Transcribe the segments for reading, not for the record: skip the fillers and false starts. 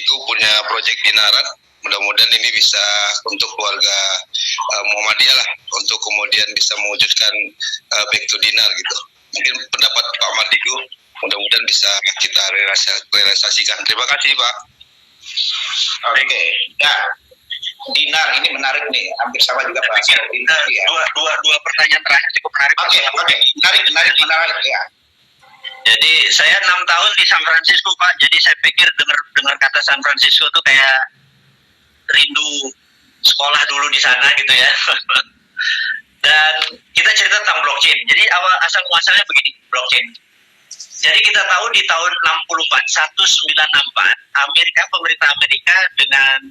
Digo punya proyek Dinaran. Mudah-mudahan ini bisa untuk keluarga Muhammadiyah lah, untuk kemudian bisa mewujudkan back to dinar gitu. Mungkin pendapat Pak Mardigo mudah-mudahan bisa kita realisasikan. Terima kasih Pak. Oke, ya. Dinar ini menarik nih, hampir sama juga bahasa dinar ya. Dua pertanyaan terakhir cukup menarik. Oke, menarik ya. Jadi saya 6 tahun di San Francisco Pak, jadi saya pikir dengar kata San Francisco tuh kayak rindu sekolah dulu di sana gitu ya. Dan kita cerita tentang blockchain. Jadi asal muasalnya begini, blockchain. Jadi kita tahu di tahun 1964, pemerintah Amerika dengan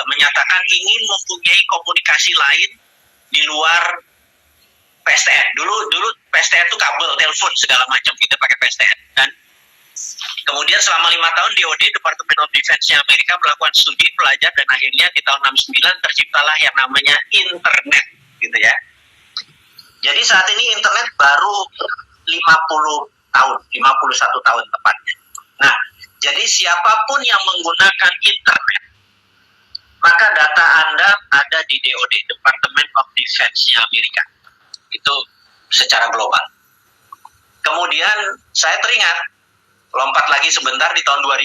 menyatakan ingin mempunyai komunikasi lain di luar PSTN. Dulu PSTN itu kabel, telepon segala macam, kita pakai PSTN. Dan kemudian selama 5 tahun DoD, Department of Defense-nya Amerika melakukan studi pelajar, dan akhirnya di tahun 69 terciptalah yang namanya internet gitu ya. Jadi saat ini internet baru 51 tahun tepatnya. Nah, jadi siapapun yang menggunakan internet, maka data Anda ada di DoD, Department of Defense-nya Amerika. Itu secara global. Kemudian saya teringat, lompat lagi sebentar di tahun 2000,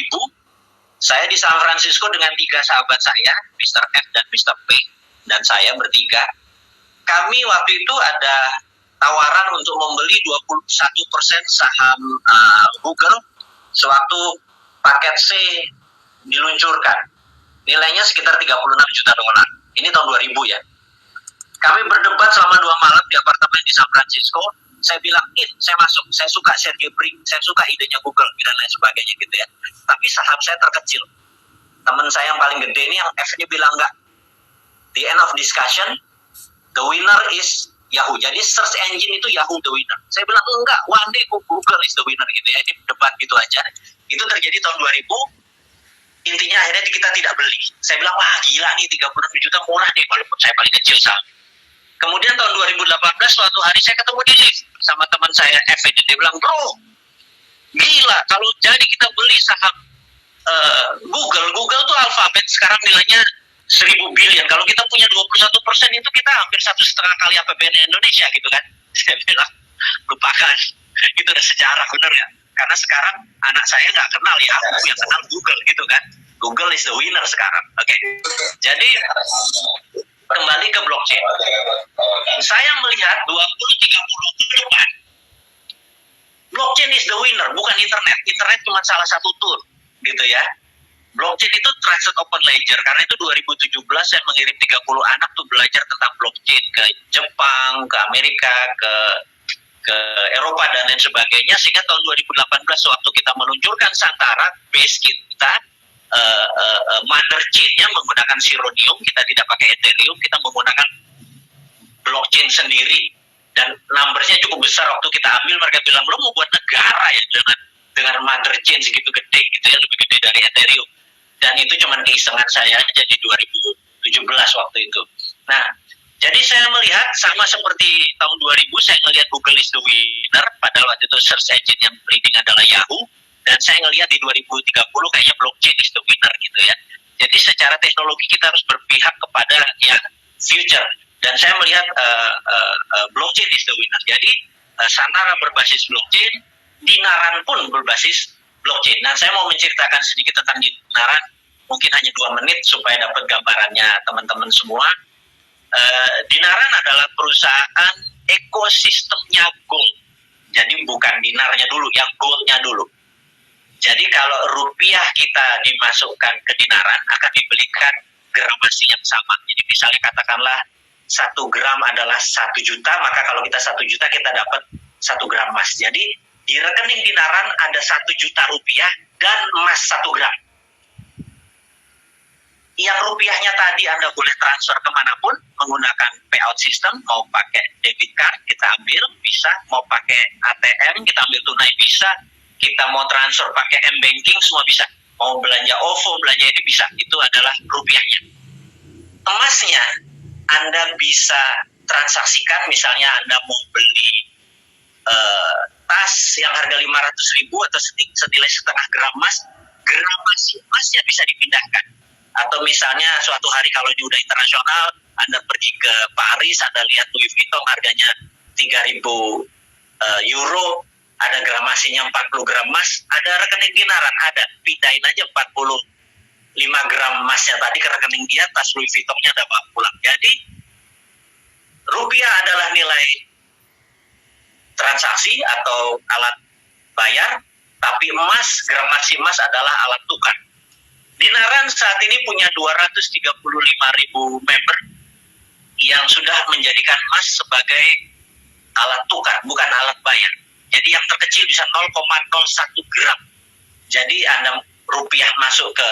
saya di San Francisco dengan 3 sahabat saya, Mr. F dan Mr. P, dan saya bertiga. Kami waktu itu ada tawaran untuk membeli 21% saham Google sewaktu paket C diluncurkan. Nilainya sekitar 36 juta dolar. Ini tahun 2000 ya. Kami berdebat selama 2 malam di apartemen di San Francisco. Saya bilang, saya masuk. Saya suka Sergey Brin, saya suka idenya Google, dan lain sebagainya gitu ya. Tapi saham saya terkecil. Teman saya yang paling gede ini, yang F-nya bilang enggak. The end of discussion, the winner is Yahoo. Jadi search engine itu Yahoo the winner. Saya bilang, enggak, one day Google is the winner gitu ya. Ini debat gitu aja. Itu terjadi tahun 2000. Intinya akhirnya kita tidak beli. Saya bilang, wah gila nih, 36 juta murah nih, walaupun saya paling kecil saham. Kemudian tahun 2018 suatu hari saya ketemu di lift sama teman saya F. Dia bilang, bro, gila kalau jadi kita beli saham Google tuh Alphabet sekarang nilainya 1.000 billion. Kalau kita punya 21% itu kita hampir 1,5 kali APBN Indonesia gitu kan. Saya bilang, lupakan, itu udah sejarah bener ya. Karena sekarang anak saya nggak kenal ya, aku yang kenal Google gitu kan. Google is the winner sekarang. Oke. Jadi kembali ke blockchain. Saya melihat 20-30 ke depan, blockchain is the winner, bukan internet. Internet cuma salah satu tool, gitu ya. Blockchain itu Trusted Open Ledger. Karena itu 2017 saya mengirim 30 anak tuh belajar tentang blockchain ke Jepang, ke Amerika, ke Eropa dan lain sebagainya. Sehingga tahun 2018 waktu kita meluncurkan Santara, base kita mother chain-nya menggunakan Sironium, kita tidak pakai Ethereum, kita menggunakan blockchain sendiri, dan numbersnya cukup besar. Waktu kita ambil mereka bilang, lo mau buat negara ya dengan mother chain segitu gede gitu ya, lebih gede dari Ethereum. Dan itu cuma keisengan saya aja di 2017 waktu itu. Nah, jadi saya melihat sama seperti tahun 2000 saya melihat Google is the winner, padahal waktu itu search engine yang leading adalah Yahoo. Dan saya ngelihat di 2030 kayaknya blockchain is the winner gitu ya. Jadi secara teknologi kita harus berpihak kepada ya future. Dan saya melihat blockchain is the winner. Jadi Santara berbasis blockchain, Dinaran pun berbasis blockchain. Nah, saya mau menceritakan sedikit tentang Dinaran, mungkin hanya 2 menit supaya dapat gambarannya teman-teman semua. Dinaran adalah perusahaan ekosistemnya gold. Jadi bukan dinarnya dulu, yang goldnya dulu. Jadi kalau rupiah kita dimasukkan ke dinaran akan dibelikan gramasi yang sama. Jadi misalnya katakanlah 1 gram adalah 1 juta, maka kalau kita 1 juta kita dapat 1 gram emas. Jadi di rekening dinaran ada 1 juta rupiah dan emas 1 gram. Yang rupiahnya tadi Anda boleh transfer kemanapun menggunakan payout system, mau pakai debit card kita ambil bisa, mau pakai ATM kita ambil tunai bisa, kita mau transfer pakai M-Banking semua bisa. Mau belanja OVO, belanja ini bisa. Itu adalah rupiahnya. Emasnya, Anda bisa transaksikan, misalnya Anda mau beli tas yang harga 500.000 atau senilai 0,5 gram emas, gramasi emasnya bisa dipindahkan. Atau misalnya suatu hari kalau ini udah internasional, Anda pergi ke Paris, Anda lihat Louis Vuitton harganya 3.000 euro, ada gramasinya 40 gram emas, ada rekening dinaran, ada, pindahin aja 45 gram emasnya tadi ke rekening dia, tas Louis Vuittonnya ada bawa pulang. Jadi rupiah adalah nilai transaksi atau alat bayar, tapi emas, gramasi emas adalah alat tukar. Dinaran saat ini punya 235.000 member yang sudah menjadikan emas sebagai alat tukar, bukan alat bayar. Jadi yang terkecil bisa 0,01 gram. Jadi Anda rupiah masuk ke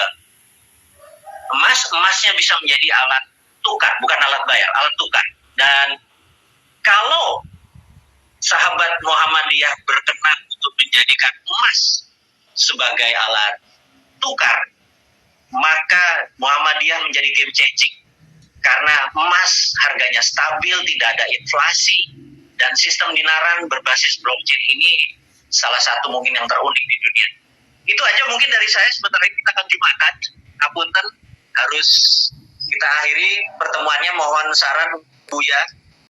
emas, emasnya bisa menjadi alat tukar, bukan alat bayar, alat tukar. Dan kalau sahabat Muhammadiyah berkenan untuk menjadikan emas sebagai alat tukar, maka Muhammadiyah menjadi game changing. Karena emas harganya stabil, tidak ada inflasi, dan sistem dinaran berbasis blockchain ini salah satu mungkin yang terunik di dunia. Itu aja mungkin dari saya. Sebentar lagi kita akan Jumatan. Apunten, harus kita akhiri pertemuannya. Mohon saran Buya